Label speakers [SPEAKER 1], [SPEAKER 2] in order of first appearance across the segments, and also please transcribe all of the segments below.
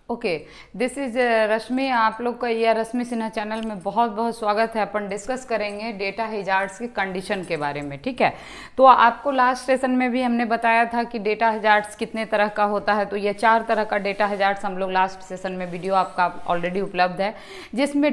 [SPEAKER 1] Okay, this is रश्मि। आप लोग का यह रश्मि सिन्हा चैनल में बहुत बहुत स्वागत है। अपन डिस्कस करेंगे डेटा हैजार्ड्स की कंडीशन के बारे में, ठीक है। तो आपको लास्ट सेशन में भी हमने बताया था कि डेटा हैजार्ड्स कितने तरह का होता है। तो ये 4 तरह का डेटा हैजार्ड्स हम लोग लास्ट सेशन में वीडियो आपका ऑलरेडी उपलब्ध है, जिसमें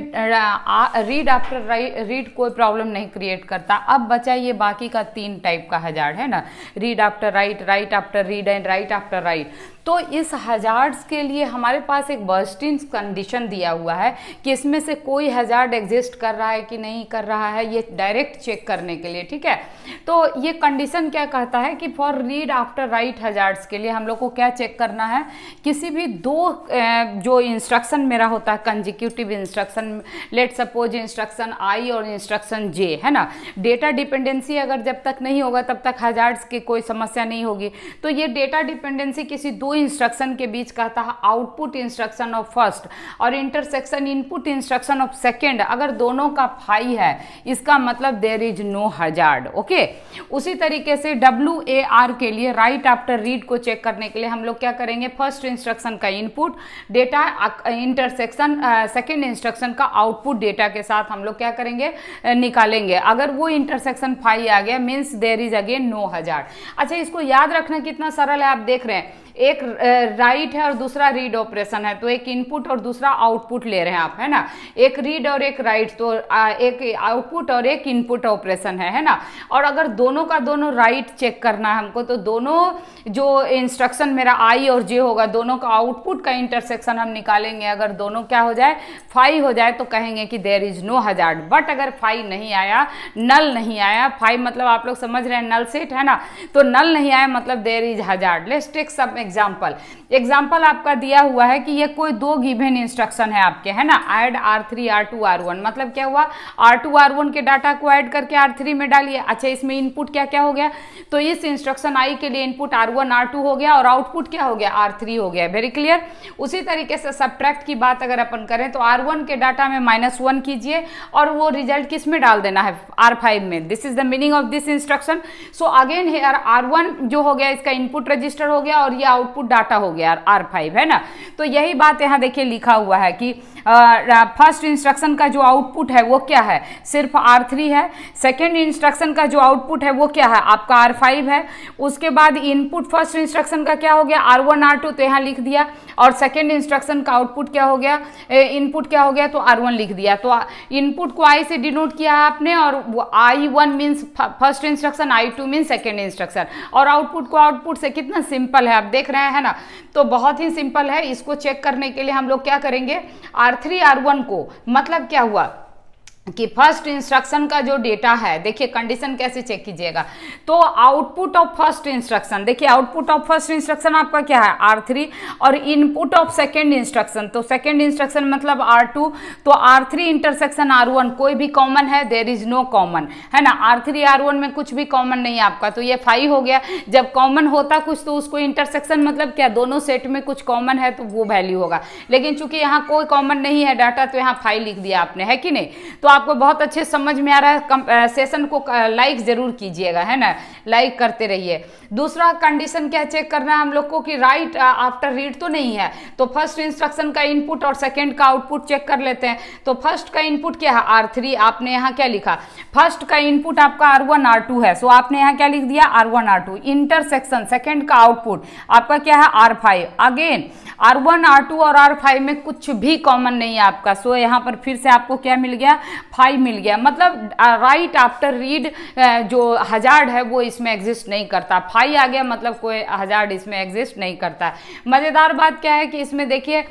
[SPEAKER 1] रीड आफ्टर रीड कोई प्रॉब्लम नहीं क्रिएट करता। अब बचा ये बाकी का 3 टाइप का हैजार्ड है ना, read after right, right after read and right after right. तो इस हैजार्ड्स के लिए हमारे पास एक बर्स्टिंग कंडीशन दिया हुआ है कि इसमें से कोई हैजार्ड एग्जिस्ट कर रहा है कि नहीं कर रहा है, ये डायरेक्ट चेक करने के लिए, ठीक है। तो ये कंडीशन क्या कहता है कि for read after right hazards के लिए हम लोग को क्या चेक करना है, किसी भी 2 जो इंस्ट्रक्शन मेरा होता है consecutive instruction, let suppose instruction आई और इंस्ट्रक्शन जे, है ना। डेटा डिपेंडेंसी अगर जब तक नहीं होगा तब तक हैजार्ड्स की कोई समस्या नहीं होगी। तो ये डेटा डिपेंडेंसी किसी 2 इंस्ट्रक्शन के बीच कहता है आउटपुट इंस्ट्रक्शन ऑफ फर्स्ट और intersection input instruction of second. अगर दोनों का फाई है इसका मतलब there is no hazard, okay. उसी तरीके से WAR के लिए राइट आफ्टर रीड को चेक करने के लिए हम लोग क्या करेंगे, फर्स्ट इंस्ट्रक्शन का input data intersection second instruction का आउटपुट डेटा के साथ हम लोग क्या करेंगे, निकालेंगे। अगर वो इंटरसेक्शन फाई आ गया means there is again no hazard. अच्छा, इसको याद रखना कितना सरल है। आप देख रहे हैं एक राइट है और दूसरा रीड ऑपरेशन है, तो एक इनपुट और दूसरा आउटपुट ले रहे हैं आप, है ना। एक रीड और एक राइट, तो एक आउटपुट और एक इनपुट ऑपरेशन है ना। और अगर दोनों का दोनों राइट चेक करना है हमको, तो दोनों जो इंस्ट्रक्शन मेरा आई और जे होगा दोनों का आउटपुट का इंटरसेक्शन हम निकालेंगे। अगर दोनों क्या हो जाए, फाई हो जाए, तो कहेंगे कि there is no hazard. But अगर फाई नहीं आया, नल नहीं आया, फाई मतलब आप लोग समझ रहे हैं नल सेट, है ना। तो नल नहीं आया मतलब there is hazard. Let's take some example आपका दिया हुआ है कि ये कोई 2 गिवन इंस्ट्रक्शन है आपके, है ना। ऐड R3 R2 R1, मतलब क्या हुआ, R2 R1 के डाटा को ऐड करके R3 में डालिए। अच्छा, इसमें इनपुट क्या क्या हो गया, तो इस इंस्ट्रक्शन आई के लिए इनपुट R1 R2 हो गया और आउटपुट क्या हो गया, R3 हो गया। Very clear. उसी तरीके से सब्ट्रैक्ट की बात अगर अपन करें तो R1 के डाटा में -1 कीजिए और वो रिजल्ट किस में डाल देना है, R5 में। This is the meaning of this instruction. So again here R1 जो हो गया इसका इनपुट रजिस्टर हो गया और ये आउटपुट डाटा हो गया R5, है ना। तो यही बात यहाँ देखिए लिखा हुआ है कि फर्स्ट इंस्ट्रक्शन का जो आउटपुट है वो क्या है, सिर्फ R3 है। सेकेंड इंस्ट्रक्शन का जो आउटपुट है वो क्या है, आपका R5 है। उसके बाद इनपुट फर्स्ट इंस्ट्रक्शन का क्या हो गया, R1 R2, तो यहाँ लिख दिया। और सेकेंड इंस्ट्रक्शन का आउटपुट क्या हो गया, इनपुट क्या हो गया, तो R1 लिख दिया। तो इनपुट को I से डिनोट किया आपने, और I1 means first instruction, I2 means second instruction, और आउटपुट को आउटपुट से। कितना सिंपल है, आप देख रहे हैं ना। तो बहुत ही सिंपल है। इसको चेक करने के लिए हम लोग क्या करेंगे, R3 R1 को, मतलब क्या हुआ कि फर्स्ट इंस्ट्रक्शन का जो डेटा है, देखिए कंडीशन कैसे चेक कीजिएगा। तो आउटपुट ऑफ फर्स्ट इंस्ट्रक्शन, देखिए आउटपुट ऑफ फर्स्ट इंस्ट्रक्शन आपका क्या है, R3, और इनपुट ऑफ सेकेंड इंस्ट्रक्शन, तो सेकेंड इंस्ट्रक्शन मतलब R2, तो R3 इंटरसेक्शन R1 कोई भी कॉमन है, देयर इज नो कॉमन, है ना। R3 R1 में कुछ भी कॉमन नहीं है आपका, तो ये फाई हो गया। जब कॉमन होता कुछ तो उसको इंटरसेक्शन मतलब क्या, दोनों सेट में कुछ कॉमन है तो वो वैल्यू होगा। लेकिन चूंकि यहाँ कोई कॉमन नहीं है डाटा, तो यहाँ फाई लिख दिया आपने, है कि नहीं। तो आपको बहुत अच्छे समझ में आ रहा है। सेशन को लाइक जरूर कीजिएगा, है ना, लाइक करते रहिए। दूसरा कंडीशन क्या चेक करना है हम लोग को कि राइट आफ्टर रीड तो नहीं है, तो फर्स्ट इंस्ट्रक्शन का इनपुट और सेकंड का आउटपुट चेक कर लेते हैं। तो फर्स्ट का इनपुट क्या है, R3, आपने यहाँ क्या लिखा, फर्स्ट का इनपुट आपका R1 R2 है, सो आपने यहाँ क्या लिख दिया, R1 R2। इंटरसेक्शन सेकंड का आउटपुट आपका क्या है, R5। अगेन R1 R2 और R5 में कुछ भी कॉमन नहीं है आपका, सो यहाँ पर फिर से आपको क्या मिल गया, 5 मिल गया। मतलब राइट आफ्टर रीड जो हैजार्ड है वो इसमें एग्जिस्ट नहीं करता। 5 आ गया मतलब कोई हैजार्ड इसमें एग्जिस्ट नहीं करता। मजेदार बात क्या है कि इसमें देखिए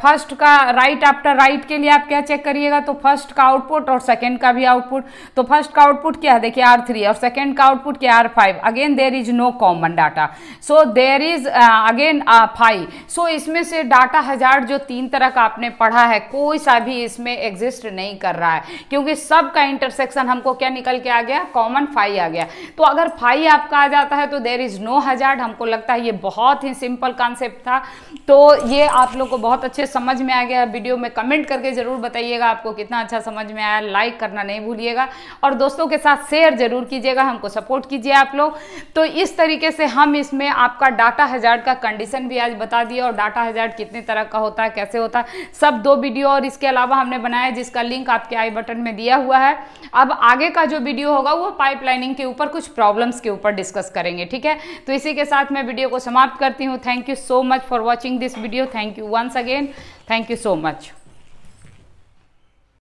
[SPEAKER 1] फर्स्ट का राइट आफ्टर राइट के लिए आप क्या चेक करिएगा, तो फर्स्ट का आउटपुट और सेकंड का भी आउटपुट। तो फर्स्ट का आउटपुट क्या है, देखिए R3, और सेकंड का आउटपुट क्या है, R5। Again there is no common data, so there is again 5। सो इसमें से डाटा हैजार्ड जो 3 तरह का आपने पढ़ा है, कोई सा भी इसमें एग्जिस्ट नहीं कर रहा है, क्योंकि सब का इंटरसेक्शन हमको क्या निकल के आ गया, कॉमन 5 आ गया। तो अगर फाई आपका आ जाता है तो देयर इज़ नो हजार्ड। हमको लगता है ये बहुत ही सिंपल कॉन्सेप्ट था, तो ये आप लोग को बहुत अच्छे समझ में आ गया वीडियो में। कमेंट करके ज़रूर बताइएगा आपको कितना अच्छा समझ में आया, लाइक करना नहीं भूलिएगा और दोस्तों के साथ शेयर जरूर कीजिएगा, हमको सपोर्ट कीजिए आप लोग। तो इस तरीके से हम इसमें आपका डाटा हजार्ड का कंडीशन भी आज बता दिया और डाटा हजार्ड कितने तरह का होता है, कैसे होता है, सब 2 वीडियो और इसके अलावा हमने बनाया जिसका लिंक आपके आई बटन में दिया हुआ है। अब आगे का जो वीडियो होगा वो पाइपलाइनिंग के ऊपर, कुछ प्रॉब्लम्स के ऊपर डिस्कस करेंगे, ठीक है। तो इसी के साथ मैं वीडियो को समाप्त करती हूँ। Thank you so much for watching this video. Thank you once again, thank you so much.